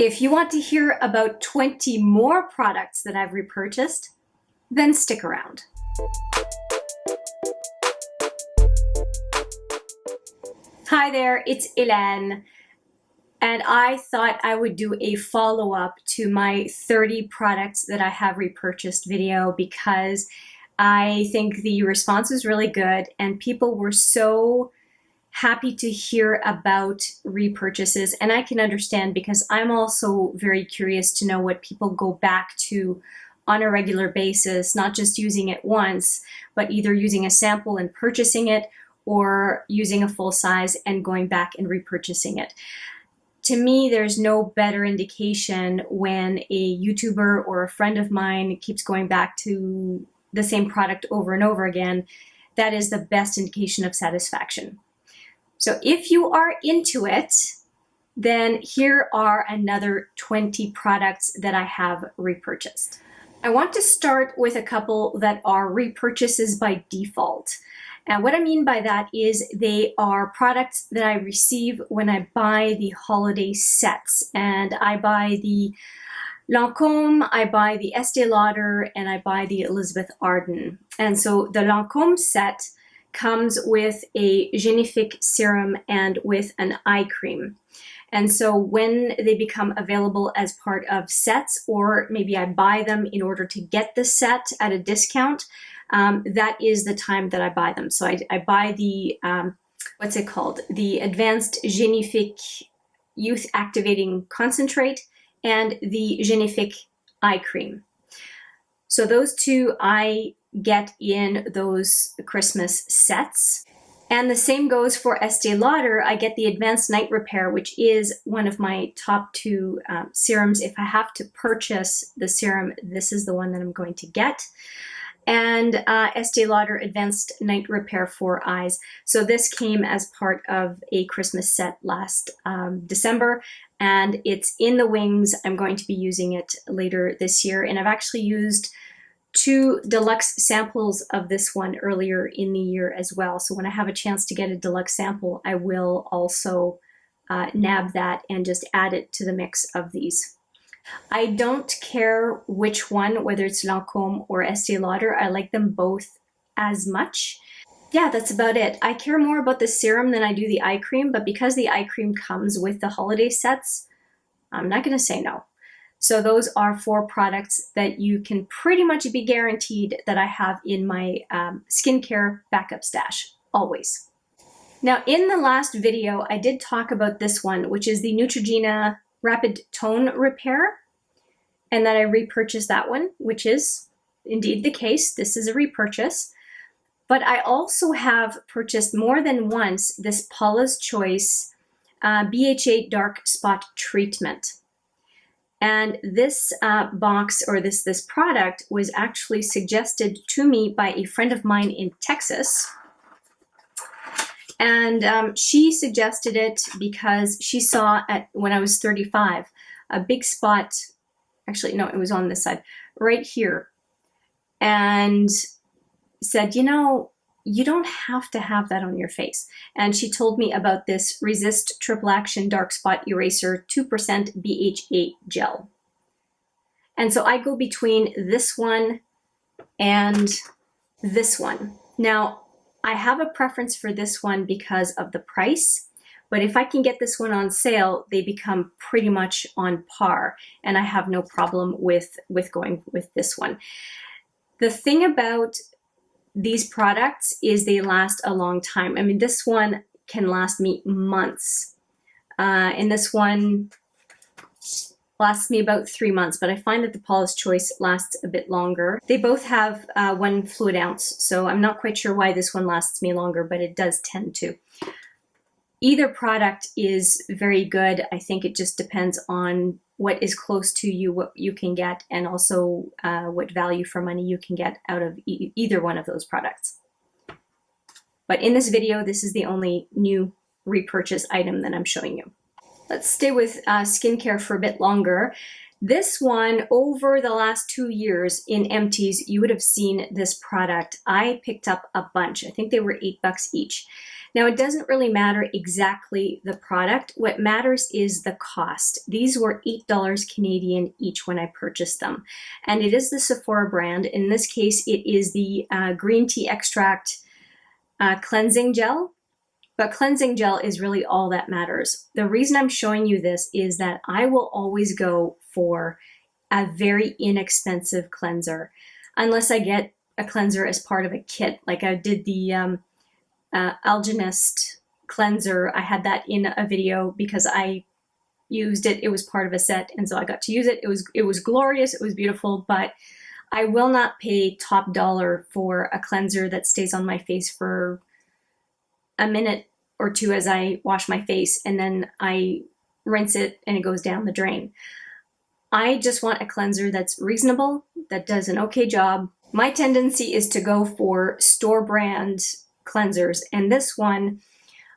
If you want to hear about 20 more products that I've repurchased, then stick around. Hi there, it's Hélène, and I thought I would do a follow-up to my 30 products that I have repurchased video because I think the response was really good and people were so happy to hear about repurchases, and I can understand because I'm also very curious to know what people go back to on a regular basis, not just using it once, but either using a sample and purchasing it or using a full size and going back and repurchasing it. To me, there's no better indication when a YouTuber or a friend of mine keeps going back to the same product over and over again. That is the best indication of satisfaction. So if you are into it, then here are another 20 products that I have repurchased. I want to start with a couple that are repurchases by default. And what I mean by that is they are products that I receive when I buy the holiday sets. And I buy the Lancôme, I buy the Estee Lauder, and I buy the Elizabeth Arden. And so the Lancôme set comes with a Génifique serum and with an eye cream. And so when they become available as part of sets, or maybe I buy them in order to get the set at a discount, that is the time that I buy them. So I buy the, what's it called? The Advanced Génifique Youth Activating Concentrate and the Génifique Eye Cream. So those two I get in those Christmas sets. And the same goes for Estee Lauder. I get the Advanced Night Repair, which is one of my top two serums. If I have to purchase the serum, this is the one that I'm going to get. And Estee Lauder Advanced Night Repair for Eyes. So this came as part of a Christmas set last December, and it's in the wings. I'm going to be using it later this year, and I've actually used 2 deluxe samples of this one earlier in the year as well. So when I have a chance to get a deluxe sample, I will also nab that and just add it to the mix of these. I don't care which one, whether it's Lancôme or Estee Lauder. I like them both as much. Yeah, that's about it. I care more about the serum than I do the eye cream, but because the eye cream comes with the holiday sets, I'm not going to say no. So those are 4 products that you can pretty much be guaranteed that I have in my skincare backup stash, always. Now, in the last video, I did talk about this one, which is the Neutrogena Rapid Tone Repair, and that I repurchased that one, which is indeed the case. This is a repurchase. But I also have purchased more than once this Paula's Choice BHA Dark Spot Treatment. And this box, or this product, was actually suggested to me by a friend of mine in Texas. And she suggested it because she saw when I was 35, a big spot, actually, no, it was on this side, right here, and said, you know, you don't have to have that on your face. And she told me about this Resist Triple Action Dark Spot Eraser 2% BHA Gel. And so I go between this one and this one. Now, I have a preference for this one because of the price, but if I can get this one on sale, they become pretty much on par, and I have no problem with going with this one. The thing about these products is they last a long time. I mean, this one can last me months, and this one lasts me about 3 months, but I find that the Paula's Choice lasts a bit longer. They both have 1 fluid ounce, so I'm not quite sure why this one lasts me longer, but it does tend to. Either product is very good. I think it just depends on what is close to you, what you can get, and also what value for money you can get out of either one of those products. But in this video, this is the only new repurchase item that I'm showing you. Let's stay with skincare for a bit longer. This one, over the last 2 years in empties, you would have seen this product. I picked up a bunch. I think they were $8 each. Now, it doesn't really matter exactly the product. What matters is the cost. These were $8 Canadian each when I purchased them. And it is the Sephora brand. In this case, it is the green tea extract cleansing gel. But cleansing gel is really all that matters. The reason I'm showing you this is that I will always go for a very inexpensive cleanser, unless I get a cleanser as part of a kit. Like I did the Algenist cleanser. I had that in a video because I used it. It was part of a set, and so I got to use it. It was glorious. It was beautiful, but I will not pay top dollar for a cleanser that stays on my face for a minute or two as I wash my face, and then I rinse it and it goes down the drain. I just want a cleanser that's reasonable, that does an okay job. My tendency is to go for store brand cleansers, and this one,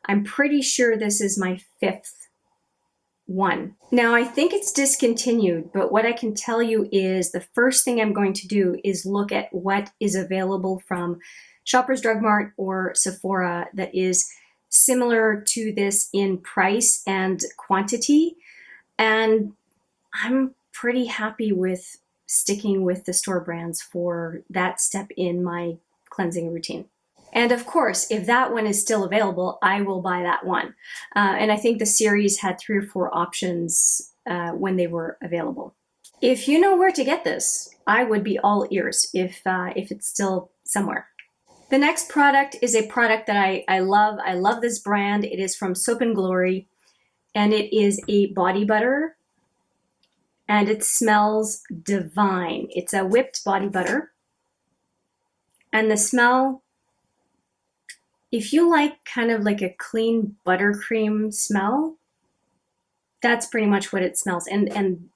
I'm pretty sure this is my 5th one. Now, I think it's discontinued, but what I can tell you is the first thing I'm going to do is look at what is available from Shoppers Drug Mart or Sephora that is similar to this in price and quantity, and I'm pretty happy with sticking with the store brands for that step in my cleansing routine. And of course, if that one is still available, I will buy that one. And I think the series had 3 or 4 options when they were available. If you know where to get this, I would be all ears if it's still somewhere. The next product is a product that I love. I love this brand. It is from Soap & Glory, and it is a body butter, and it smells divine. It's a whipped body butter, and the smell, if you like kind of like a clean buttercream smell, that's pretty much what it smells. And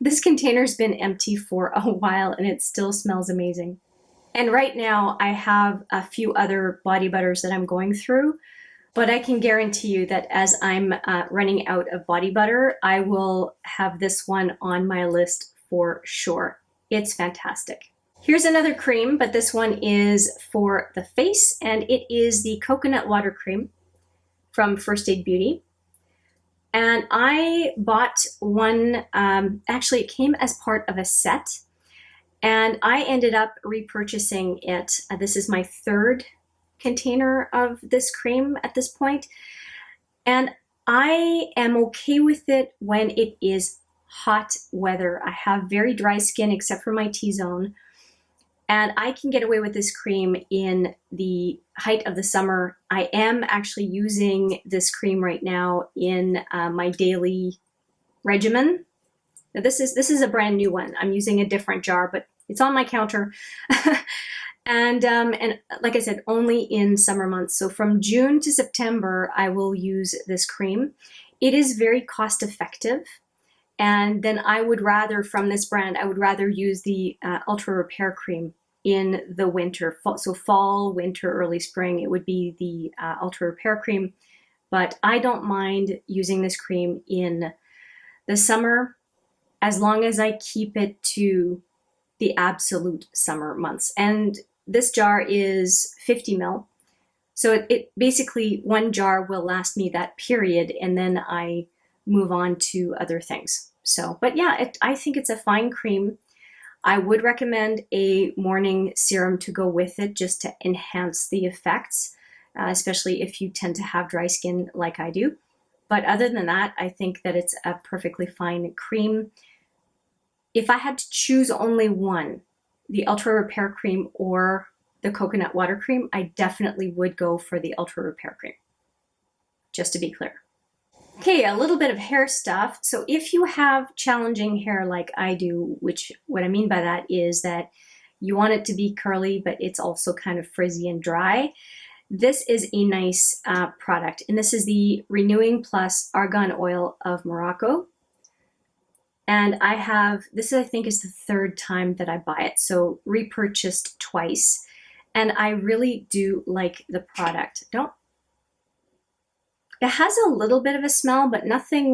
this container's been empty for a while, and it still smells amazing. And right now I have a few other body butters that I'm going through, but I can guarantee you that as I'm running out of body butter, I will have this one on my list for sure. It's fantastic. Here's another cream, but this one is for the face, and it is the coconut water cream from First Aid Beauty. And I bought one, actually it came as part of a set, and I ended up repurchasing it. This is my 3rd container of this cream at this point. And I am okay with it when it is hot weather. I have very dry skin except for my T-zone. And I can get away with this cream in the height of the summer. I am actually using this cream right now in my daily regimen. Now this is a brand new one. I'm using a different jar, but it's on my counter. and like I said, only in summer months. So from June to September, I will use this cream. It is very cost effective. And then I would rather, from this brand, I would rather use the Ultra Repair Cream in the winter. So fall, winter, early spring, it would be the Ultra Repair Cream. But I don't mind using this cream in the summer as long as I keep it to the absolute summer months. And this jar is 50 ml. So it basically, one jar will last me that period, and then I move on to other things. So, but yeah, I think it's a fine cream. I would recommend a morning serum to go with it just to enhance the effects, especially if you tend to have dry skin like I do. But other than that, I think that it's a perfectly fine cream. If I had to choose only one, the Ultra Repair Cream or the Coconut Water Cream, I definitely would go for the Ultra Repair Cream, just to be clear. Okay, a little bit of hair stuff. So if you have challenging hair like I do, which what I mean by that is that you want it to be curly, but it's also kind of frizzy and dry, this is a nice product. And this is the Renewing Plus Argan Oil of Morocco. And I have, this I think is the 3rd time that I buy it, so repurchased twice. And I really do like the product. It has a little bit of a smell, but nothing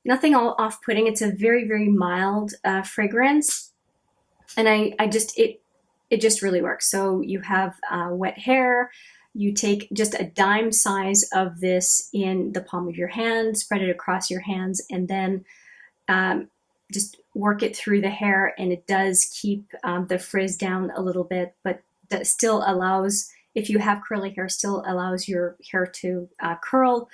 nothing all off-putting. It's a very, very mild fragrance. And it just really works. So you have wet hair, You take just a dime size of this in the palm of your hand, spread it across your hands, and then just work it through the hair, and it does keep the frizz down a little bit, but that still allows, if you have curly hair, still allows your hair to curl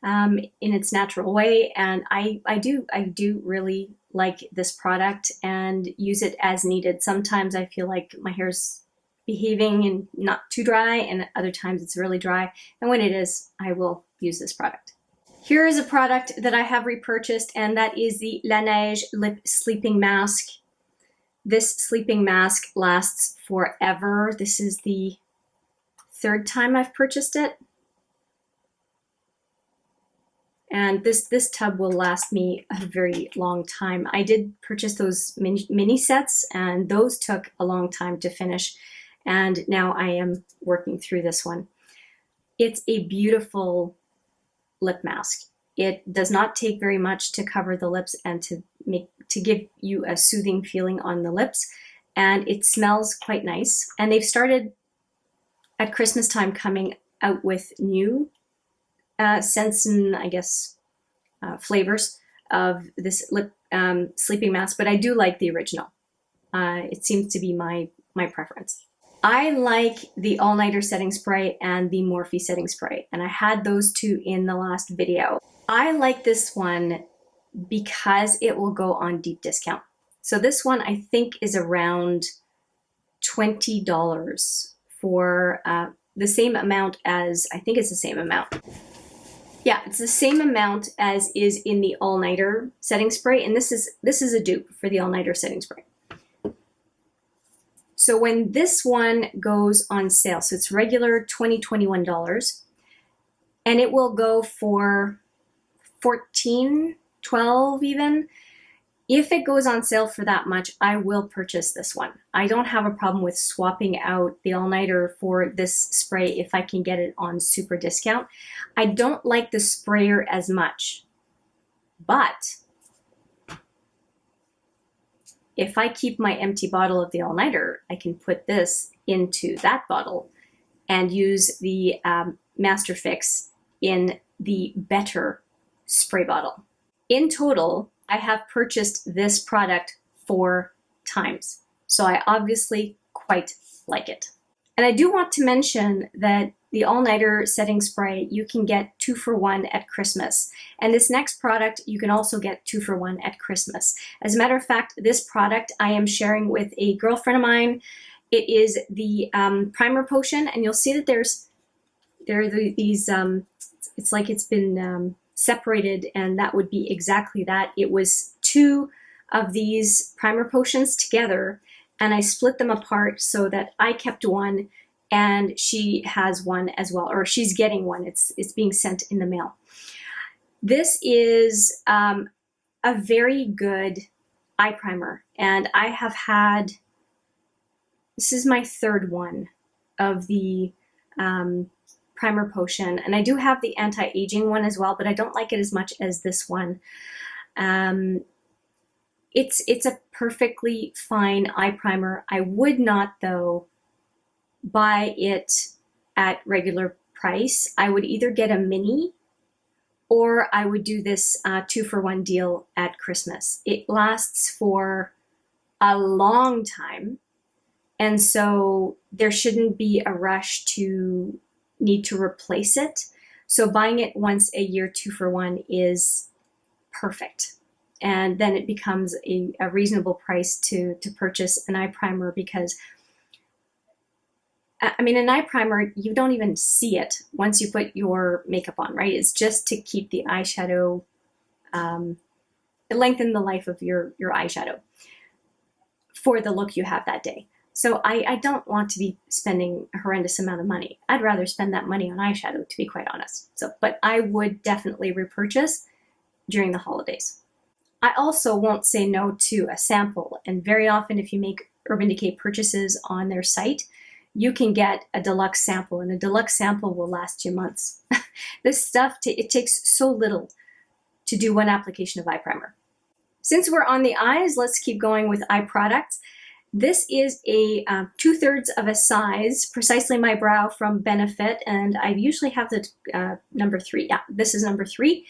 in its natural way. And I do really like this product and use it as needed. Sometimes I feel like my hair's behaving and not too dry, and other times it's really dry. And when it is, I will use this product. Here is a product that I have repurchased, and that is the Laneige Lip Sleeping Mask. This sleeping mask lasts forever. This is the third time I've purchased it. And this tub will last me a very long time. I did purchase those mini sets, and those took a long time to finish. And now I am working through this one. It's a beautiful lip mask. It does not take very much to cover the lips and to give you a soothing feeling on the lips, and it smells quite nice. And they've started at Christmas time coming out with new scents and I guess flavors of this lip sleeping mask, but I do like the original. It seems to be my preference. I like the All Nighter setting spray and the Morphe setting spray, and I had those two in the last video. I like this one because it will go on deep discount. So this one I think is around $20 for the same amount as, I think it's the same amount. Yeah, it's the same amount as is in the All Nighter setting spray, and this is a dupe for the All Nighter setting spray. So when this one goes on sale, so it's regular $21, and it will go for $14, $12 even. If it goes on sale for that much, I will purchase this one. I don't have a problem with swapping out the All Nighter for this spray if I can get it on super discount. I don't like the sprayer as much, but if I keep my empty bottle of the All Nighter, I can put this into that bottle and use the Master Fix in the better spray bottle. In total, I have purchased this product 4 times, so I obviously quite like it. And I do want to mention that the All Nighter setting spray, you can get 2 for 1 at Christmas. And this next product, you can also get 2 for 1 at Christmas. As a matter of fact, this product I am sharing with a girlfriend of mine. It is the primer potion, and you'll see that there are these, it's like it's been separated, and that would be exactly that. It was 2 of these primer potions together, and I split them apart so that I kept one and she has one as well, or she's getting one. It's being sent in the mail. This is a very good eye primer, and I have had, this is my 3rd one of the primer potion, and I do have the anti-aging one as well, but I don't like it as much as this one. It's a perfectly fine eye primer. I would not, though, buy it at regular price. I would either get a mini, or I would do this 2 for 1 deal at Christmas. It lasts for a long time, and so there shouldn't be a rush to need to replace it. So buying it once a year 2 for 1 is perfect. And then it becomes a reasonable price to purchase an eye primer, because I mean, an eye primer, you don't even see it once you put your makeup on, right? It's just to keep the eyeshadow, lengthen the life of your eyeshadow for the look you have that day. So I don't want to be spending a horrendous amount of money. I'd rather spend that money on eyeshadow, to be quite honest. So, but I would definitely repurchase during the holidays. I also won't say no to a sample, and very often if you make Urban Decay purchases on their site, you can get a deluxe sample, and a deluxe sample will last you months. This stuff, it takes so little to do 1 application of eye primer. Since we're on the eyes, let's keep going with eye products. This is a 2/3 of a size, precisely my brow from Benefit, and I usually have the number 3. Yeah, this is number 3,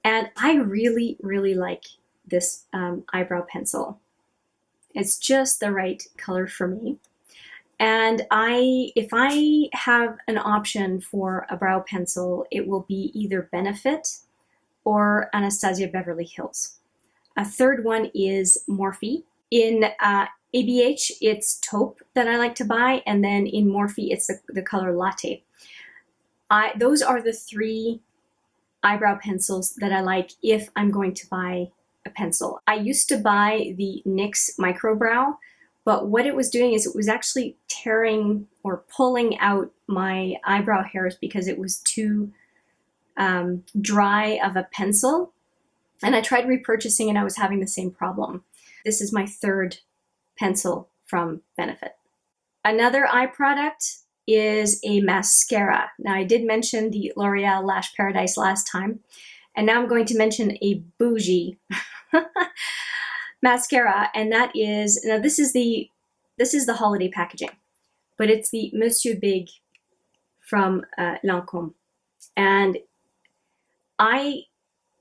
and I really, really like this eyebrow pencil. It's just the right color for me. And if I have an option for a brow pencil, it will be either Benefit or Anastasia Beverly Hills. A third one is Morphe. In ABH, it's Taupe that I like to buy, and then in Morphe, it's the color Latte. Those are the 3 eyebrow pencils that I like if I'm going to buy a pencil. I used to buy the NYX Micro Brow, but what it was doing is it was actually tearing or pulling out my eyebrow hairs because it was too dry of a pencil. And I tried repurchasing and I was having the same problem. This is my 3rd pencil from Benefit. Another eye product is a mascara. Now I did mention the L'Oreal Lash Paradise last time, and now I'm going to mention a bougie mascara, and that is, now this is the holiday packaging, but it's the Monsieur BIG from Lancôme. And I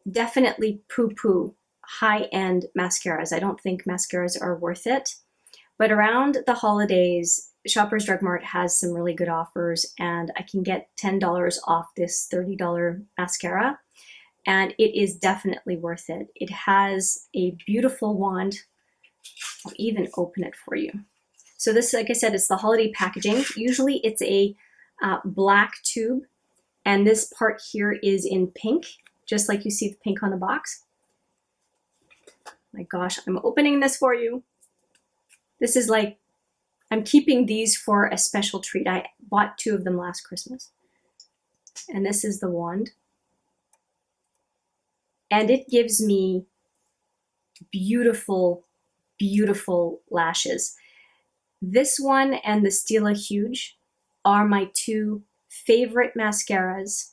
definitely poo-poo high-end mascaras. I don't think mascaras are worth it. But around the holidays, Shoppers Drug Mart has some really good offers, and I can get $10 off this $30 mascara, and it is definitely worth it. It has a beautiful wand. I'll even open it for you. So this, like I said, it's the holiday packaging. Usually it's a black tube, and this part here is in pink, just like you see the pink on the box. My gosh, I'm opening this for you. This is like, I'm keeping these for a special treat. I bought 2 of them last Christmas. And this is the wand. And it gives me beautiful, beautiful lashes. This one and the Stila Huge are my 2 favorite mascaras.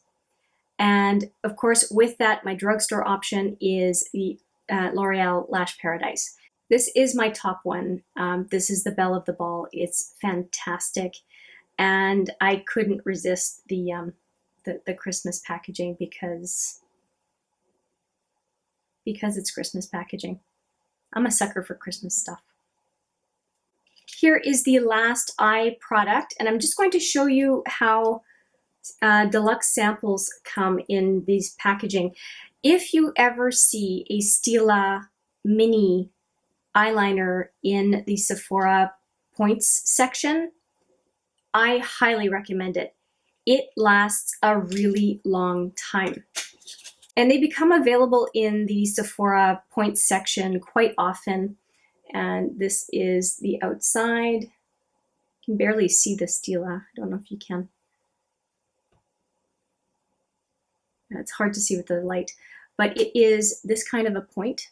And of course, with that, my drugstore option is the L'Oreal Lash Paradise. This is my top one. This is the belle of the ball. It's fantastic, and I couldn't resist the Christmas packaging because it's Christmas packaging. I'm a sucker for Christmas stuff. Here is the last eye product, and I'm just going to show you how deluxe samples come in these packaging. If you ever see a Stila mini eyeliner in the Sephora points section, I highly recommend it. It lasts a really long time. And they become available in the Sephora points section quite often. And this is the outside. You can barely see the Stila. I don't know if you can. It's hard to see with the light, but it is this kind of a point.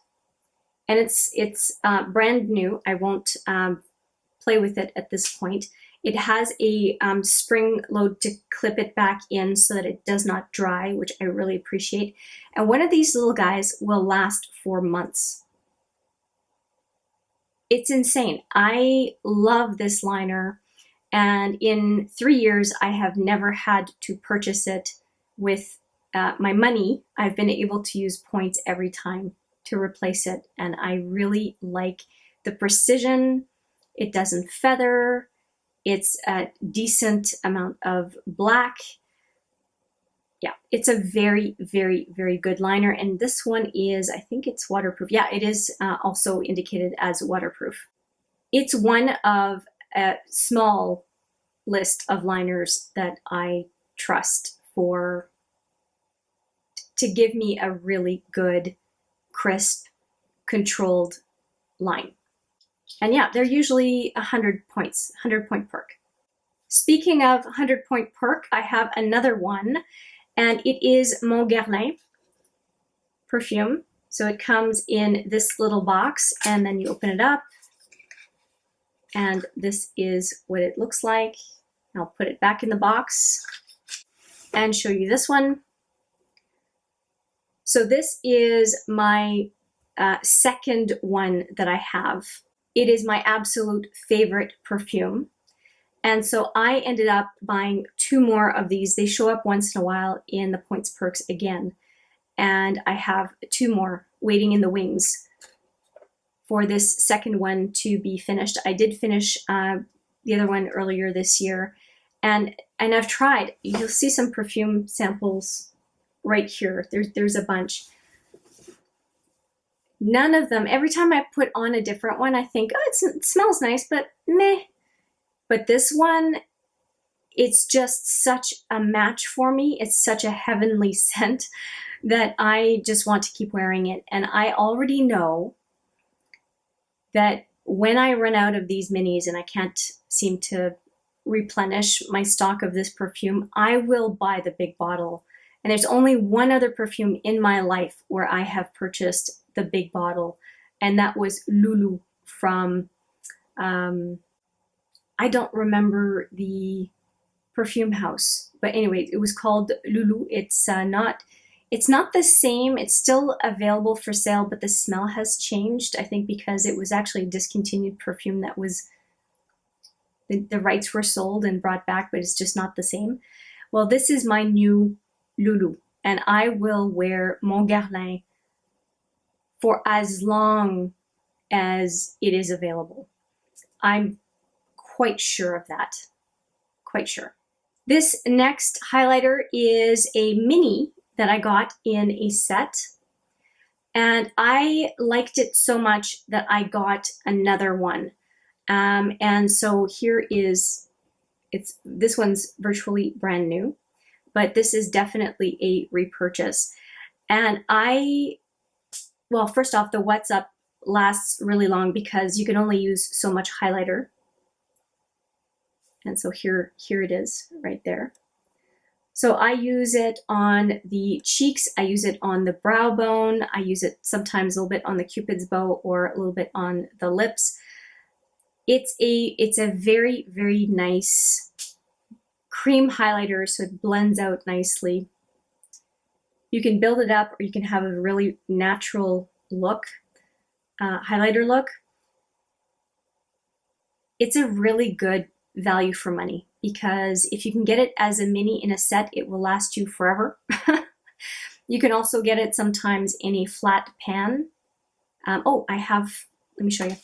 And it's brand new. I won't play with it at this point. It has a spring load to clip it back in so that it does not dry, which I really appreciate. And one of these little guys will last for months. It's insane. I love this liner, and in 3 years, I have never had to purchase it with my money. I've been able to use points every time to replace it, and I really like the precision. It doesn't feather. It's a decent amount of black. Yeah, it's a very, very, very good liner, and this one is, I think it's waterproof. Yeah, it is also indicated as waterproof. It's one of a small list of liners that I trust to give me a really good, crisp, controlled line. And yeah, they're usually 100 points, 100-point perk. Speaking of 100-point perk, I have another one, and it is Mon Guerlain perfume. So it comes in this little box, and then you open it up, and this is what it looks like. I'll put it back in the box and show you this one. So this is my second one that I have. It is my absolute favorite perfume. And so I ended up buying 2 more of these. They show up once in a while in the Points Perks again. And I have 2 more waiting in the wings for this second one to be finished. I did finish the other one earlier this year. And I've tried. You'll see some perfume samples right here. There's a bunch. None of them, every time I put on a different one, I think, oh, it smells nice, but meh. But this one, it's just such a match for me. It's such a heavenly scent that I just want to keep wearing it. And I already know that when I run out of these minis and I can't seem to replenish my stock of this perfume, I will buy the big bottle. And there's only one other perfume in my life where I have purchased the big bottle, and that was Lulu from, I don't remember the perfume house, but anyway, it was called Lulu. It's not the same. It's still available for sale, but the smell has changed, I think, because it was actually a discontinued perfume that was, the rights were sold and brought back, but it's just not the same. Well, this is my new Lulu, and I will wear mon Guerlain for as long as it is available. I'm quite sure of that, quite sure. This next highlighter is a mini that I got in a set, and I liked it so much that I got another one. And so here is, this one's virtually brand new, but this is definitely a repurchase. And well, first off, the What's Up lasts really long because you can only use so much highlighter. And so here it is right there. So I use it on the cheeks, I use it on the brow bone, I use it sometimes a little bit on the Cupid's bow or a little bit on the lips. It's a very, very nice cream highlighter, so it blends out nicely. You can build it up, or you can have a really natural look, highlighter look. It's a really good value for money because if you can get it as a mini in a set, it will last you forever. You can also get it sometimes in a flat pan. Oh, let me show you.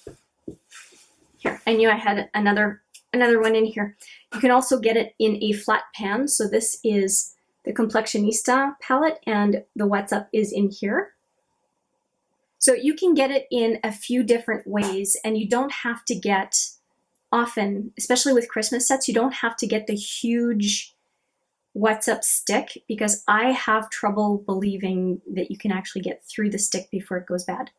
Here, I knew I had another one in here. You can also get it in a flat pan. So this is the Complexionista palette, and the What's Up is in here. So you can get it in a few different ways, and you don't have to get, often, especially with Christmas sets, you don't have to get the huge What's Up stick, because I have trouble believing that you can actually get through the stick before it goes bad.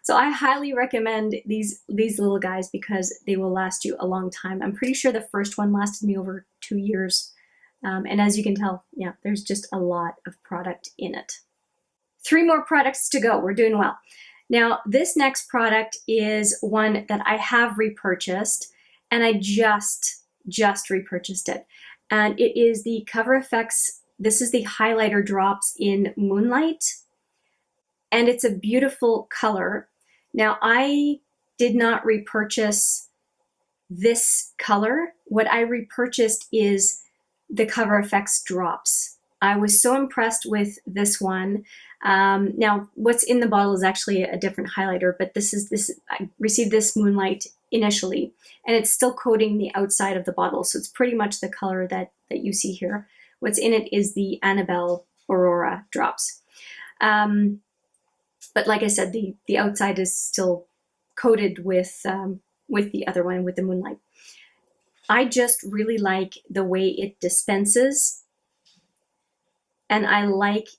So I highly recommend these little guys because they will last you a long time. I'm pretty sure the first one lasted me over 2 years. And as you can tell, yeah, there's just a lot of product in it. 3 more products to go. We're doing well. Now, this next product is one that I have repurchased, and I just repurchased it. And it is the Cover FX. This is the highlighter drops in Moonlight, and it's a beautiful color. Now, I did not repurchase this color. What I repurchased is the Cover FX drops. I was so impressed with this one. Now, what's in the bottle is actually a different highlighter, but I received this Moonlight initially, and it's still coating the outside of the bottle, so it's pretty much the color that you see here. What's in it is the Annabelle Aurora drops. But like I said, the outside is still coated with the other one, with the Moonlight. I just really like the way it dispenses, and I like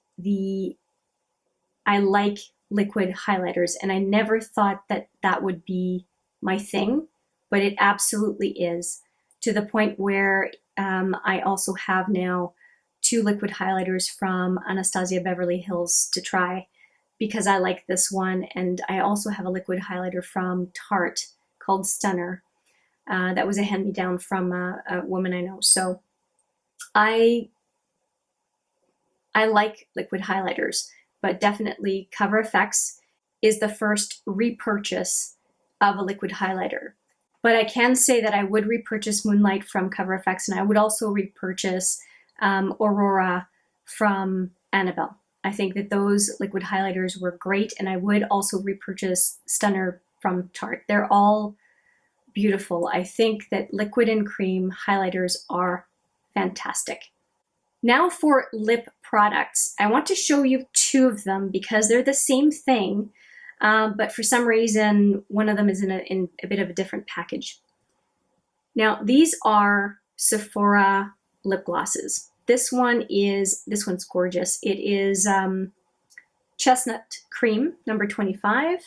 liquid highlighters, and I never thought that would be my thing, but it absolutely is, to the point where I also have now 2 liquid highlighters from Anastasia Beverly Hills to try, because I like this one, and I also have a liquid highlighter from Tarte called Stunner. That was a hand-me-down from a woman I know. So I like liquid highlighters, but definitely Cover FX is the first repurchase of a liquid highlighter. But I can say that I would repurchase Moonlight from Cover FX, and I would also repurchase Aurora from Annabelle. I think that those liquid highlighters were great, and I would also repurchase Stunner from Tarte. They're all beautiful. I think that liquid and cream highlighters are fantastic. Now for lip products. I want to show you two of them because they're the same thing, but for some reason, one of them is in a bit of a different package. Now, these are Sephora lip glosses. This one's gorgeous. It is Chestnut Cream, number 25.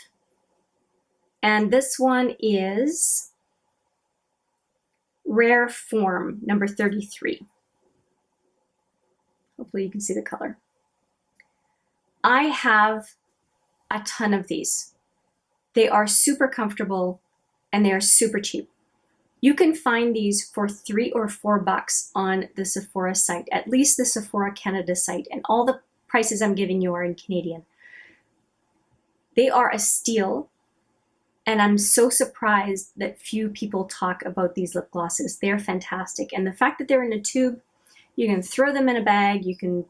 And this one is Rare Form, number 33. Hopefully you can see the color. I have a ton of these. They are super comfortable and they are super cheap. You can find these for $3 or $4 on the Sephora site, at least the Sephora Canada site, and all the prices I'm giving you are in Canadian. They are a steal, and I'm so surprised that few people talk about these lip glosses. They're fantastic, and the fact that they're in a tube, you can throw them in a bag, you can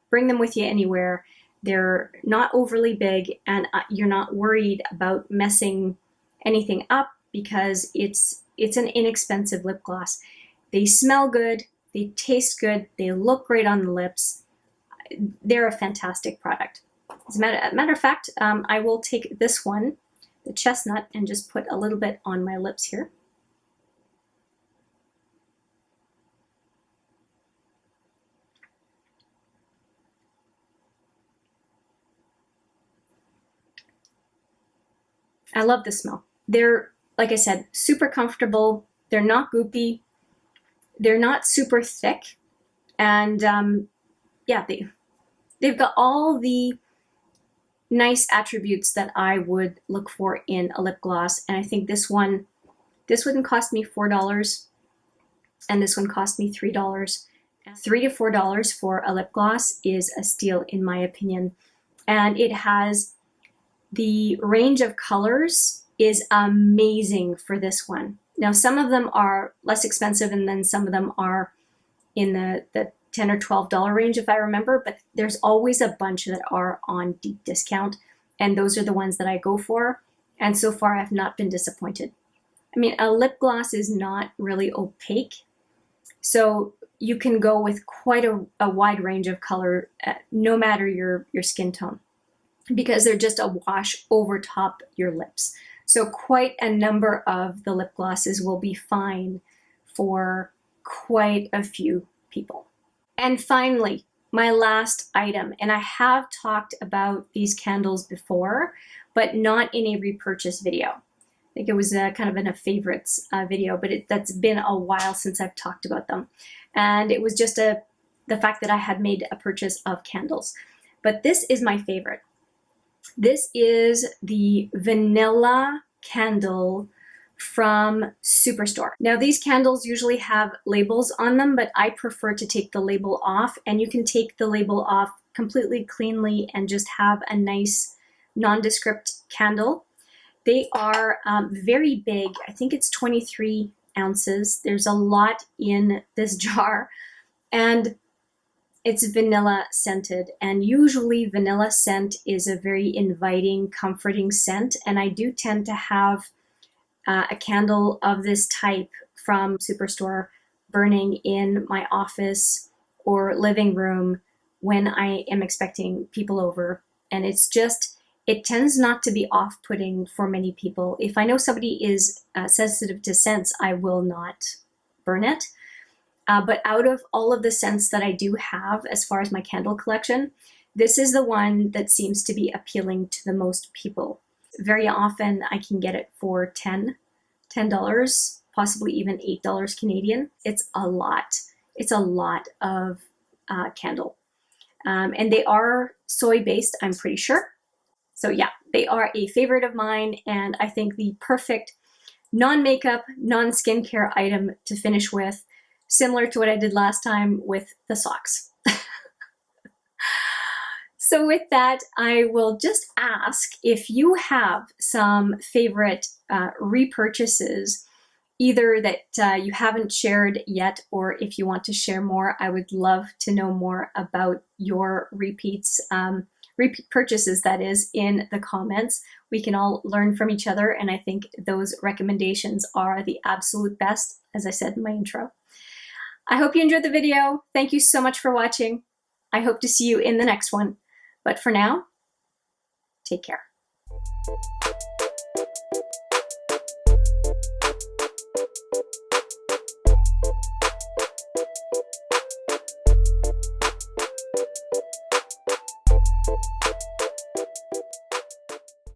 bring them with you anywhere. They're not overly big, and you're not worried about messing anything up because it's an inexpensive lip gloss. They smell good, they taste good, they look great on the lips. They're a fantastic product. As a matter of fact, I will take this one, the Chestnut, and just put a little bit on my lips here. I love the smell. They're, like I said, super comfortable. They're not goopy. They're not super thick. And yeah, they've got all the nice attributes that I would look for in a lip gloss. And I think this one cost me $4 and this one cost me $3. $3 to $4 for a lip gloss is a steal in my opinion. And it has the range of colors is amazing for this one. Now, some of them are less expensive and then some of them are in the $10 or $12 range, if I remember, but there's always a bunch that are on deep discount, and those are the ones that I go for, and so far I've not been disappointed. I mean, a lip gloss is not really opaque, so you can go with quite a wide range of color, no matter your skin tone, because they're just a wash over top your lips. So quite a number of the lip glosses will be fine for quite a few people. And finally, my last item, and I have talked about these candles before, but not in a repurchase video. I think it was kind of in a favorites video, but that's been a while since I've talked about them. And it was just the fact that I had made a purchase of candles. But this is my favorite. This is the vanilla candle from Superstore. Now, these candles usually have labels on them, but I prefer to take the label off, and you can take the label off completely cleanly and just have a nice nondescript candle. They are very big. I think it's 23 ounces. There's a lot in this jar, and it's vanilla scented, and usually vanilla scent is a very inviting, comforting scent, and I do tend to have a candle of this type from Superstore burning in my office or living room when I am expecting people over, and it tends not to be off-putting for many people. If I know somebody is sensitive to scents, I will not burn it. But out of all of the scents that I do have as far as my candle collection, this is the one that seems to be appealing to the most people. Very often I can get it for $10, possibly even $8 Canadian. It's a lot. It's a lot of candle. And they are soy-based, I'm pretty sure. So yeah, they are a favorite of mine, and I think the perfect non-makeup, non-skincare item to finish with, similar to what I did last time with the socks. So with that, I will just ask if you have some favorite repurchases, either that you haven't shared yet, or if you want to share more. I would love to know more about your repeats, repeat purchases, that is, in the comments. We can all learn from each other, and I think those recommendations are the absolute best, as I said in my intro. I hope you enjoyed the video. Thank you so much for watching. I hope to see you in the next one. But for now, take care.